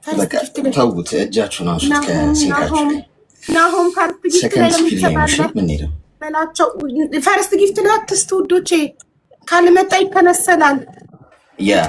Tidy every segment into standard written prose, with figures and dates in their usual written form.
በቃ ታውቁት እጃችሁን አንሱት ከስልካችሁ ላይ ናሆም ፈርስት ጊፍት ላይ ለምትሰጣላ ምን ይለው በላቸው። ፈርስት ጊፍት ላይ አትስቱ ውዶቼ፣ ካልመጣ ይከነሰላል። ያ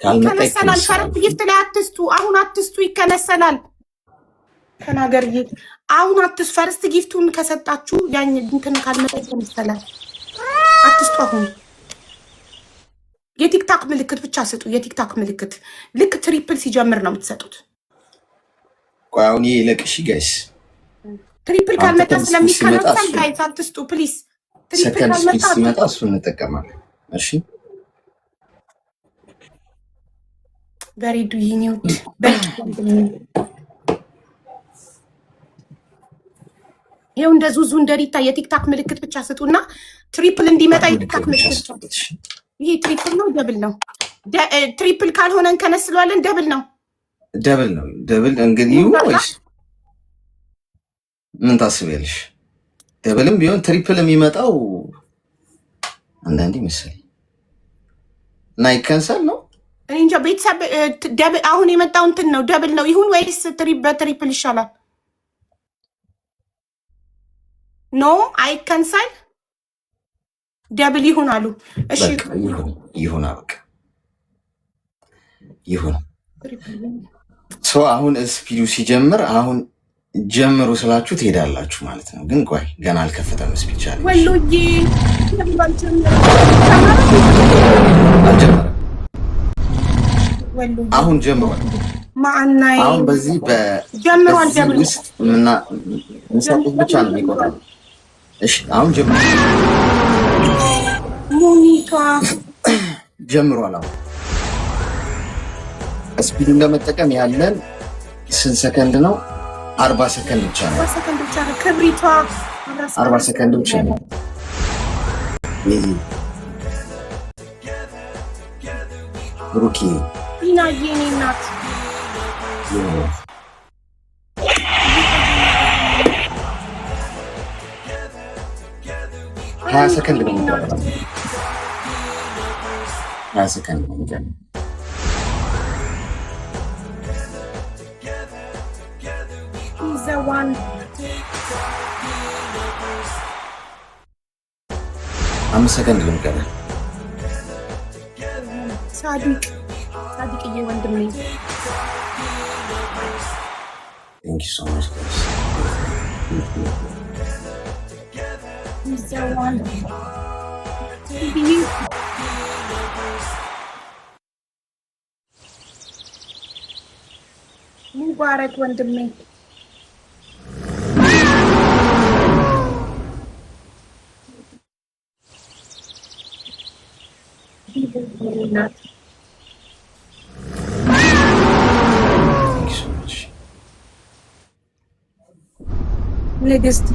ካልመጣ ይከነሰላል። ፈርስት ጊፍት ላይ አትስቱ፣ አሁን አትስቱ፣ ይከነሰላል። ተናገርዬ አሁን አትስቱ። ፈርስት ጊፍቱን ከሰጣችሁ ያን እንትን ካልመጣ ይከነሰላል። አትስቱ አሁን የቲክታክ ምልክት ብቻ ስጡ። የቲክታክ ምልክት ልክ ትሪፕል ሲጀምር ነው የምትሰጡት። ቆይ አሁን ይለቅሽ ጋይስ። ትሪፕል ካልመጣ ስለሚከነሰል ጋይስ አትስጡ ፕሊዝ። ትሪፕል ካልመጣ ሲመጣ እሱን እንጠቀማለን። እሺ በሪዱ ይኒው ይሄው እንደ ዙዙ እንደሪታ የቲክታክ ምልክት ብቻ ስጡና ትሪፕል እንዲመጣ የቲክታክ ምልክት ይሄ ትሪፕል ነው ደብል ነው? ትሪፕል ካልሆነ እንከነስለዋለን። ደብል ነው ደብል ነው ደብል። እንግዲህ ወይስ ምን ታስቢያለሽ? ደብልም ቢሆን ትሪፕል የሚመጣው አንዳንዴ መሰለኝ እና ይከንሰል ነው እንጃ። ቤተሰብ ደብል አሁን የመጣው እንትን ነው ደብል ነው ይሁን ወይስ በትሪፕል ይሻላል? ኖ አይከንሰል ደብል ይሁን አሉ። እሺ ይሁን አበቃ ይሁን። ሰው አሁን ስፒዱ ሲጀምር አሁን ጀምሩ ስላችሁ ትሄዳላችሁ ማለት ነው። ግን ቆይ ገና አልከፈተም ስፒድ ቻለ ወሎዬ አልጀመረም። አሁን ጀምሯል። ማአናይ አሁን በዚህ ጀምሯል። ደብል ውስጥ ምንሰጡት ብቻ ነው የሚቆጥረው። እሺ አሁን ጀምሯል። ሙኒቷ ጀምሯል። አሁን ስፒዱን ለመጠቀም ያለን ስንት ሰከንድ ነው? 40 ሰከንድ ብቻ ነው። 40 ሰከንድ ብቻ ነው። ክብሪቷ 40 ሰከንድ ብቻ ነው። ብሩኪ ቢናዬ እኔ እናት 20 ሰከንድ ነው የሚቀረው። 20 ሰከንድ ነው የሚቀረው። ዘዋን አምስት ሰከንድ ነው የሚቀረው። ሳዲቅዬ ወንድሜ Thank you so much guys. ዘዋን ሙባረክ ወንድሜ ንግስት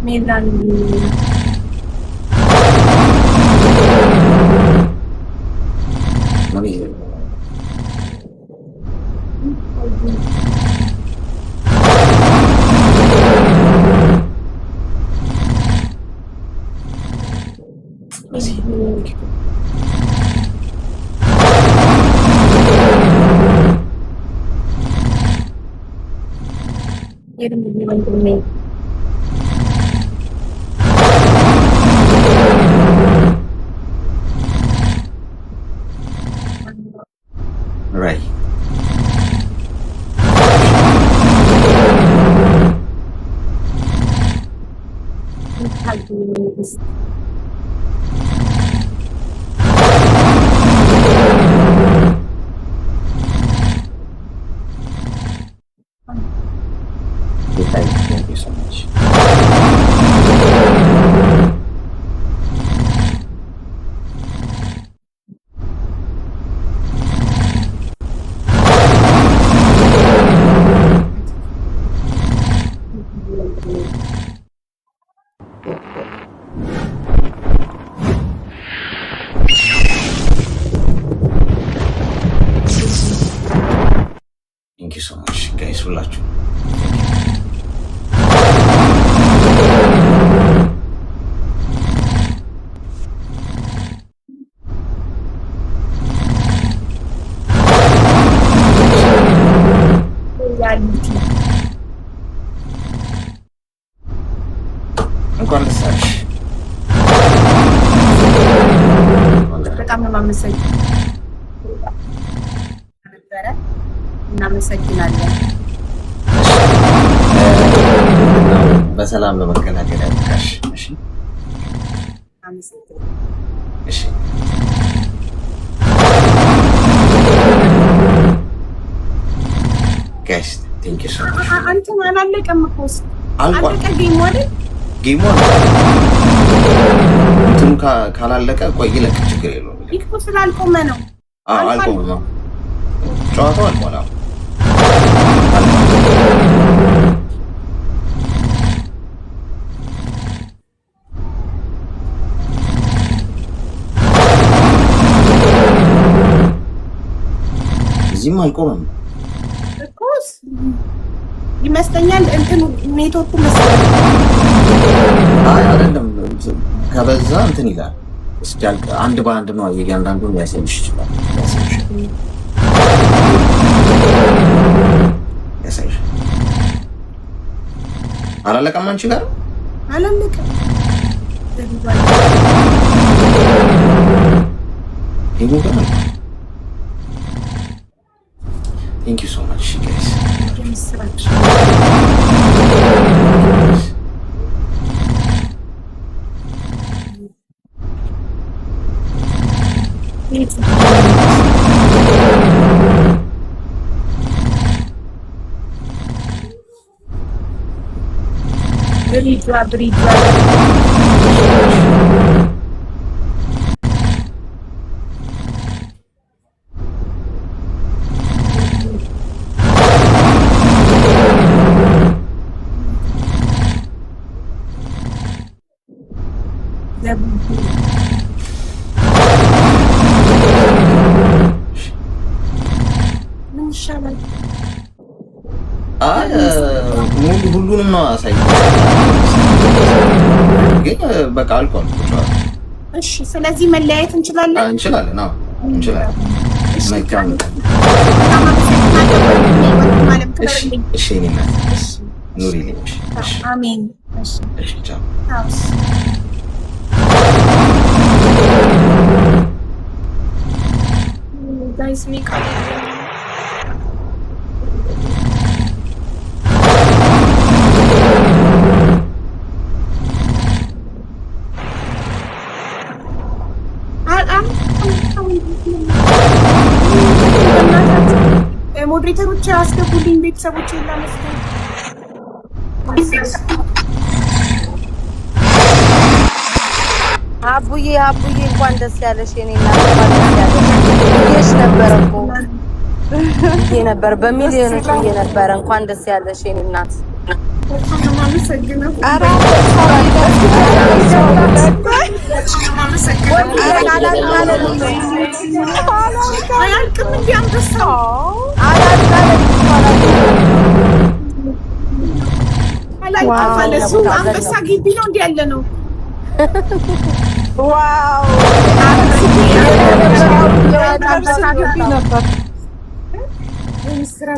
ሜላን Right. Thank you so much. Thank you so much guys ሁላችሁ እንኳን ደስ አለሽ። በጣም ነው የማመሰግነው። እናመሰግናለን። በሰላም ለመገናገል ያብቃሽ። እሺ እሺ ጋይስ ቴንክ ዩ ሶ ማች። አንተ አላለቀም እኮ አለቀ ጌሙ አይደል? ጌሙ እንትኑ ካላለቀ ቆይ ይለቅ፣ ችግር የለውም። ይልቁ ስላልቆመ ነው። አዎ አልቆመም ነው ጨዋታው አልቆመም። እዚህም አልቆመም እኮስ ይመስለኛል። እንትኑ ኔትወርኩ መሰለኝ። አይ አይደለም፣ ከበዛ እንትን ይላል። እስኪ አንድ በአንድ ነው እያንዳንዱን ሊያሳይሽ ይችላል። ያሳይሽ አላለቀም። አንቺ ጋር አላለቀም። ይሄ ጋር Thank you so much, guys. ምን ይሻላል? ሁሉንም ነው አሳይ፣ ግን በቃ አልቋል። እሺ፣ ስለዚህ መለያየት እንችላለን። እንችላለን። አዎ እንችላለን። መልካም እሺ፣ እኔና ኑሪልኝ። አሜን። እሺ፣ ቻው። Guys, me calling. ሞዴሬተሮች አስገቡልኝ። ቤተሰቦች ላመስገን። አቡዬ እንኳን ደስ ያለሽ የኔ እናት፣ እንኳን ደስ ያለሽ ነበር እኮ ይሄ ነበር በሚሊዮኖች እየነበረ። እንኳን ደስ ያለሽ የኔ እናት። አንበሳ ግቢ ነው እንዲ ያለ ነው። ዋው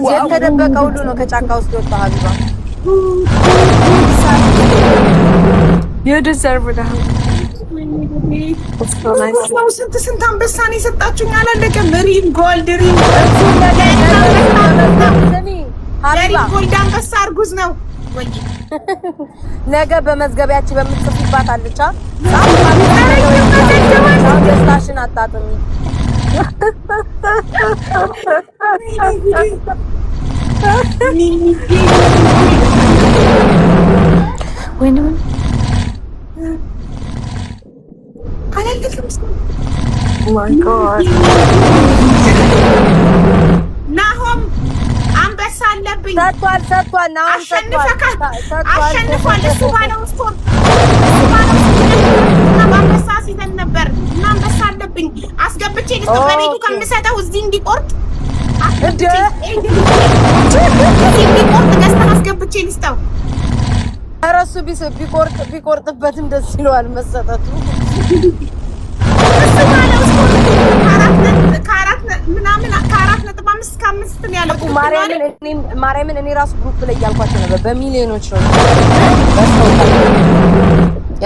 የተደበቀ ሁሉ ነው ከጫካ ውስጥ የወጣ ሀቢባ። ስንት አንበሳ ነው የሰጣችሁኝ? አላለቀም። ሪም ጎልድ አንበሳ እርጉዝ ነው ወይ? ነገ በመዝገቢያችን በምትጽፊባት አለቻ ደስታሽን አጣጥሚ። ናሆም አንበሳ አለብኝ። ሰጥቷል። አሸንፏል። እሱ ባለው ስፖርት አንበሳ ሲዘን ነበር እና አንበሳ አለብኝ። አስገብቼ ልስጠው። በቤቱ ከምሰጠው እዚህ እንዲቆርጥ ገዝተህ አስገብቼ ልስጠው። ኧረ እሱ ቢቆርጥበትም ደስ ይለዋል መሰጠቱ። እሱ ባለው ስፖርት ከአራት ነጥብ አምስት እስከ አምስት ነው ያለው። ማርያምን እኔ ራሱ ግሩፕ ላይ እያልኳቸው ነበር። በሚሊዮኖች ነው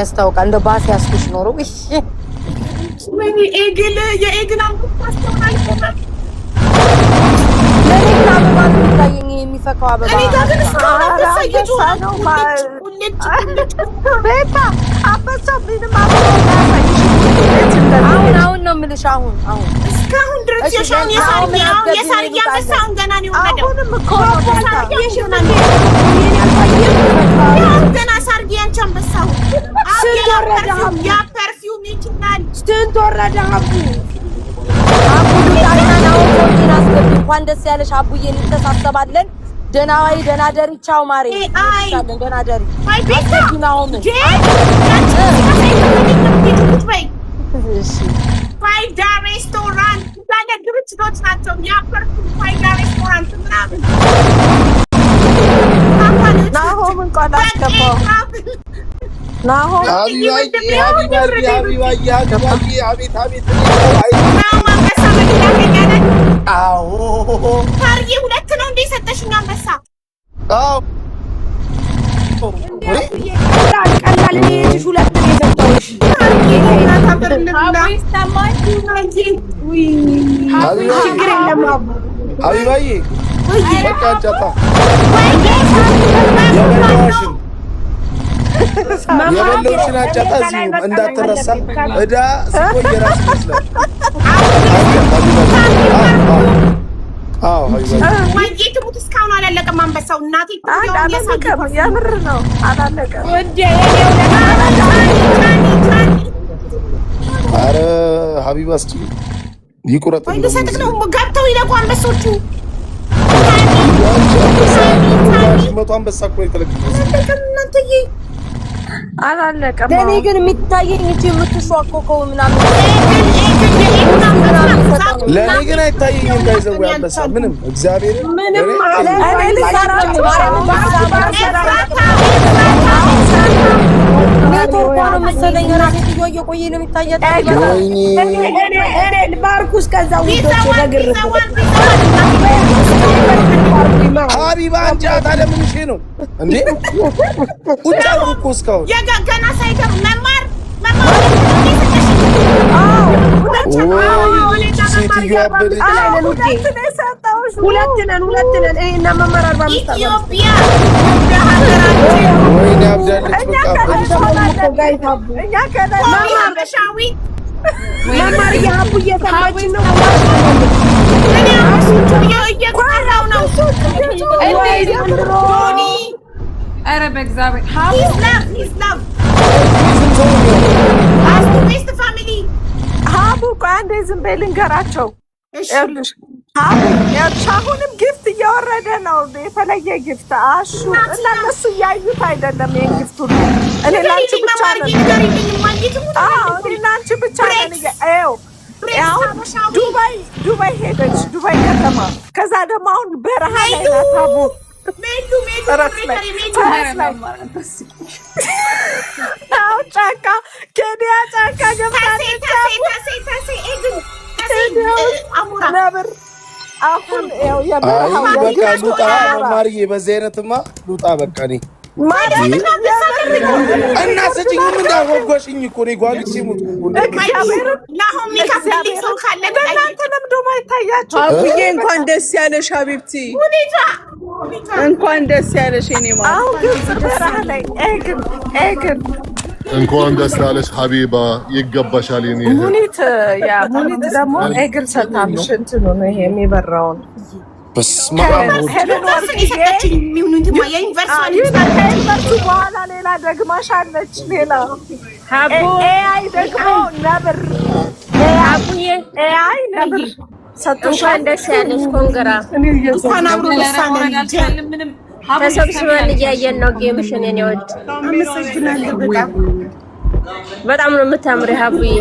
ያስታውቃል። እንደ ባስ ያስኩሽ ኖሮ እሺ ወይኔ ኤግል የኤግል አምጥታስተናል ለኔ አበባ የሚታየኝ የሚፈካው አበባ እኔ ጋር ግን እስካሁን አልተሳየችው ነው ቤታ አበሳው ምንም አበባ አሁን ነው የምልሽ አሁን እስካሁን ድረስ የሻውን የሳርያ አንበሳውን ገና ነው ወደው አሁንም እኮ ገና ሳርያ አንቺ አንበሳው ያ ፐርፊውም ይችላል ስንት ወረደ አቡ ዳይና ነው ኮንቲና አስገቢ እንኳን ደስ ያለሽ አቡዬ እንተሳሰባለን ደህና ዋይ ደህና ደሪ ቻው ማሬ እንተሳሰባለን ደህና ደሪ አይ ቤታ ነው እሺ ፋይዳ ሬስቶራንት ዛሬ ድርጅቶች ናቸው ያ ፐርፊውም ፋይዳ ሬስቶራንት ምናምን ናሆም እንኳን አስገባው ናሆም ታርጌ ሁለት ነው እንደ ሰጠሽኝ አንበሳ ቀላል ልጅ ሁለት ነው የሰጠውሽ ችግር የለም ሀቢባዬ የበለውሽን አጫታ እዚሁ እንዳትረሳ እዳ ሲቆይ የራስ ይመስላል። ማየት ሙት እስካሁን አላለቀም አንበሳው እናቴ የምር ነው አላለቀም። ኧረ ሀቢባ እስኪ ይቁረጥ ሰጥቅ ነው ገብተው ይለቁ አንበሶቹ መቶ አንበሳ እኮ የተለቀቀው አላለቀም። ለኔ ግን የሚታየኝ እቺ የምትሿኮከው ምናምን ለኔ ግን አይታየኝም። እንዳይዘው አንበሳ ምንም እግዚአብሔር ምንም ባርኩስ ከዛ ውዶች በግር ሀቢባ አንቺ ታዲያ ምን እሺ ነው እንዴ? ቁጭ አልኩ እኮ እስካሁን ገና ሳይገቡ መማር ሴትዮ አበደች። ሁለት ነን እኔና መማር 45 ኢትዮጵያ ወይኔ አብዳለች። በቃ መማር የአቡ እየሰማች ነው። ኧረ በእግዚአብሔር ሀቡ ቆይ አንዴ ዝም በይ ልንገራቸው። ይኸውልሽ ሀቡ አሁንም ጊፍት እየወረደ ነው፣ የተለየ ጊፍት አሹ እና እነሱ እያዩት አይደለም። ይሄን ጊፍት ሁሉ እኔ ላንቺ ብቻ ነን። እኔ ላንቺ ብቻ ነን። ይኸው ዱባይ ሄደች፣ ዱባይ ከተማ። ከዛ ደግሞ አሁን በረሃ ላይ ናት ሀቡ ጫካ ኬንያ ጫካ ገብታለች። ነብር አሁን በቃ ሉጣ ማርዬ፣ በዚህ አይነትማ ሉጣ በቃ እኔ እና ስጭኝ እንዳጓጓሽኝ እኮ ነው ጓጉቼ ሙት እናንተ ለምዶ ማይታያችሁ። አቡዬ እንኳን ደስ ያለሽ ሀቢብቲ፣ እንኳን ደስ ያለሽ የኔ ማለት አሁን ግብጽ በረሃ ላይ ኤግን እንኳን ደስ ያለሽ ሀቢባ፣ ይገባሻል። የኔ ሙኒት ሙኒት ደግሞ ኤግል ሰጣምሽ እንትኑ ነው ይሄ የሚበራውን ከዩኒቨርሲቲ በኋላ ሌላ ደግማሻለች። ሌላ ኤአይ ደግሞ ነብር ኤአይ ነብር እንኳን ደስ ያለሽ። ኮንግራ ተሰብስበን እያየን ነው ጌምሽን። የኔ ወድ በጣም ነው የምታምሪ ሀቡዬ።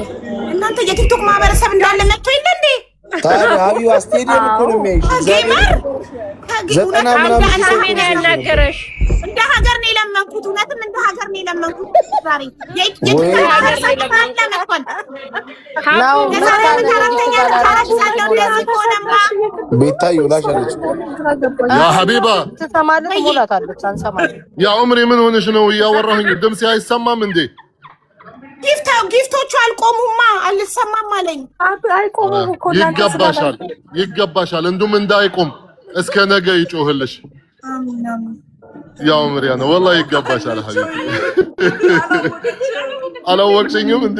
እናንተ የቲክቶክ ማህበረሰብ እንዳለ መጥቶ የለ እንዴ? ታዲያ ሀቢባ ስቴዲየም እኮ ነው የሚያይሽ። ዘጠና ምናምን ምን ያናገረሽ? እንደ ሀገር ነው የለመንኩት። እውነትም እንደ ሀገር ነው የለመንኩት። ዛሬ ቤታዬ ብላሻለች። ያ ሀቢባ ትሰማለች፣ ሞላታለች። አንሰማለን። ያ ዑምሪ ምን ሆነሽ ነው? እያወራሁኝ ድምጼ አይሰማም እንዴ? ጊፍቶቹ አልቆሙማ አልሰማም አለኝ። አይቆሙም እኮ ይገባሻል። እንዱም እንዳይቆም እስከ ነገ ይጮህልሽ። ያው ምሪያና والله ይገባሻል ሀቢብ አላወቅሽኝም እንዴ?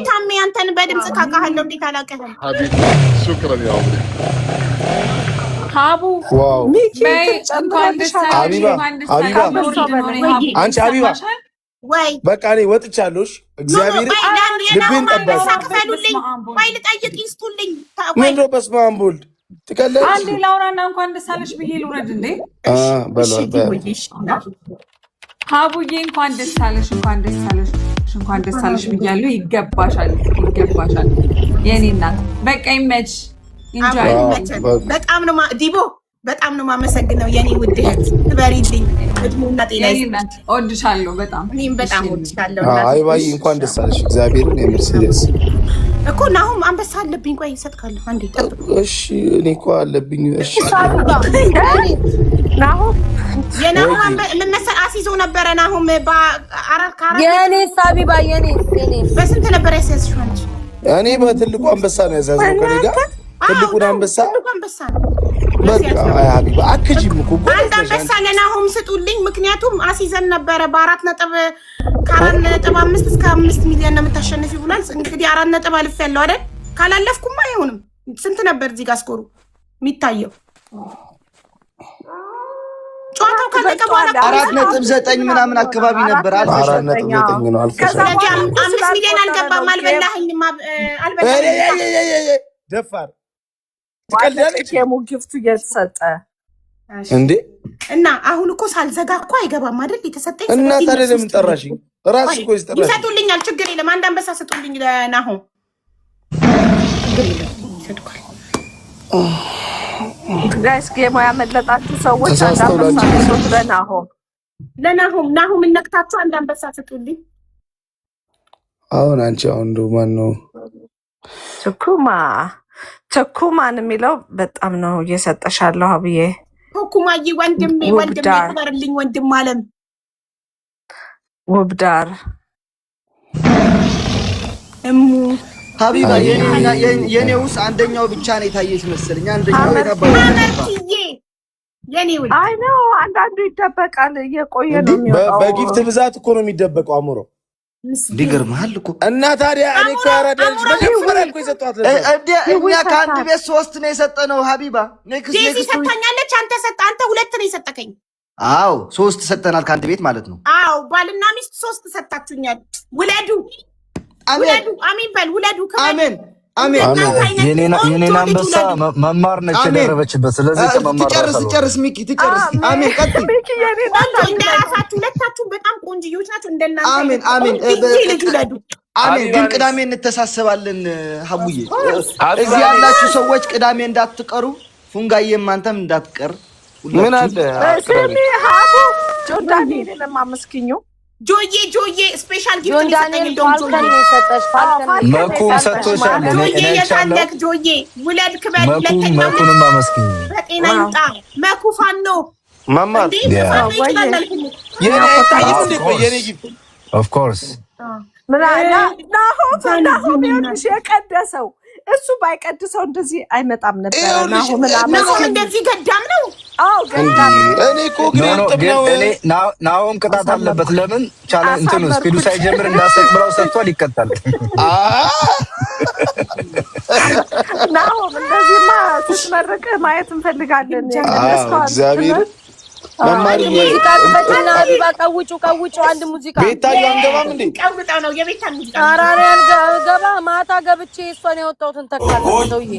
ታሜ አንተን በድምጽ ታውቃለህ እንዴ? ታላቀህም ሀቢብ ሹክራን ያው ምሪ ሀቡ ሚኪ ሀቢባ አንቺ ሀቢባ ወይ በቃ እኔ ወጥቻለሁሽ። እግዚአብሔር ልቤን ጠባሽ። ወይ ልጠይቅ ይስጡልኝ። ምን ነው በስመ አብ ወልድ ትቀለሽ። አንዴ ላውራና እንኳን ደስ አለሽ ብዬ ልውረድ እንዴ? ሀቡዬ እንኳን ደስ አለሽ እንኳን ደስ አለሽ ብያለሁ። ይገባሻል የኔ እናት። በቃ ይመች ኢንጆይ። በጣም ነው ዲቦ በጣም ነው የማመሰግነው የኔ ውድ እህት። ትበሪልኝ እድሜና ጤና ይስጥልኝ። እወድሻለሁ በጣም እኔም በጣም እወድሻለሁ። አይ ባይ እንኳን ደስ አለሽ። እግዚአብሔርን የምርሲደስ እኮ ናሁም አንበሳ አለብኝ። ቆይ እሰጥካለሁ አንዴ ጠብቅ። እሺ እኔ እኮ አለብኝ። እሺ ናሁም የናሁም ምን መሰል አሲዞ ነበረ። ናሁም በአራት የኔ ሳቢባ የኔ በስንት ነበር ያስያዝሽው አንቺ? እኔ በትልቁ አንበሳ ነው ያዛዝነው ከኔ ጋር ትልቁን አንበሳ ነው። በቃ አይ ሀቢባ አክጂም እኮ አንድ አንበሳ ለናሁም ስጡልኝ። ምክንያቱም አሲዘን ነበረ ከ4.5 እስከ 5 ሚሊዮን ነው የምታሸንፊው ብሏል። እንግዲህ 4 ነጥብ አልፍ ያለው አይደል? ካላለፍኩማ አይሆንም። ስንት ነበር እዚህ ጋር ስኮሩ የሚታየው? ጨዋታው ካለቀ በኋላ 4.9 ምናምን አካባቢ ነበር። 4.9 ነው አልፈሻል። ከዛ 5 ሚሊዮን አልገባም። አልበላኸኝም ደፋር ትቀልዳለች። ጊፍቱ እየተሰጠ እንዴ እና አሁን እኮ ሳልዘጋ እኮ አይገባም አይደል? የተሰጠኝ እና ታዲያ ለምን ጠራሽኝ? እራስሽ እኮ ይስጠራሽ። ይሰጡልኛል፣ ችግር የለም። አንድ አንበሳ ስጡልኝ ለናሁም። ጋይስ ጌሞ ያመለጣችሁ ሰዎች አንድ አንበሳ ስጡት ለናሁም እንነክታችሁ አንድ አንበሳ ስጡልኝ። አሁን አንቺ አሁን እንደው ማን ነው ቸኩማን የሚለው በጣም ነው እየሰጠሻለሁ። አብዬ ቸኩማዬ ወንድሜ ክበርልኝ። ወንድም አለም ውብዳር እሙ ሀቢባ የኔውስ አንደኛው ብቻ ነው የታየች መሰለኝ። አንደኛው አመርትዬ የኔው አይ ነው አንዳንዱ ይደበቃል። እየቆየ ነው የሚወጣው። በጊፍት ብዛት እኮ ነው የሚደበቀው። አምሮ ዲገርማል እኮ እና ታዲያ እኔ እኮ ያራዳልሽ መጀመሪያ እኮ የሰጧት እኛ ከአንድ ቤት 3 ነው የሰጠነው። ሀቢባ ዴዚ ሰጣኛለች። አንተ 2 ነው የሰጠከኝ። አዎ 3 ሰጠናል ከአንድ ቤት ማለት ነው። አዎ ባልና ሚስት 3 ሰጣችሁኛል። ውለዱ አሜን በል ውለዱ። አሜን የኔን አንበሳ መማር ነች የደረበችበት። ስለዚህ ከመማር ጨርስ ሚኪ ትጨርስ። አሜን ቀጥል። እንደራሳችሁ ሁለታችሁ በጣም ቆንጆዎች ናችሁ። እንደናንተ አሜን ግን ቅዳሜ እንተሳሰባለን። ሀቡዬ እዚህ ያላችሁ ሰዎች ቅዳሜ እንዳትቀሩ። ፉንጋዬም አንተም እንዳትቀር። ምን አለ ስሚ ሀቡ ጆንዳኔ ለማመስኪኙ ጆዬ ስፔሻል ጊፍት ዳንኤል ፋልከን ሰጠሽ። ፋልከን መኩን ሰጥቶሻል። የታለክ ጆዬ ውለድ ክበል። መኩንም አመስግኝ። በጤና ይምጣ መኩ ፋኖ ማማር የኔ ጊፍት ኦፍ ኮርስ ናሆም የቀደሰው እሱ ባይቀድሰው እንደዚህ አይመጣም ነበር። ናሆም እንደዚህ ገዳም ነው። አዎ ገዳም ነው። እኔ እኮ ግን ናሆም ቅጣት አለበት። ለምን ቻሌንጅ እንትኑ ስፒዱ ሳይጀምር እንዳሰቅብራው ሰጥቷል። ይቀጣል። ናሆም እንደዚህማ ስትመርቅ ማየት እንፈልጋለን። እግዚአብሔር መማር ሙዚቃ ከፈተና ሀቢባ ቀውጩ አንድ ሙዚቃ ቤታዬ አንገባም እንዴ? ቀውጣው ነው የቤታ ሙዚቃ። ኧረ እኔ አልገባ ማታ ገብቼ እሷን ያወጣሁትን ተካለ ሰውዬ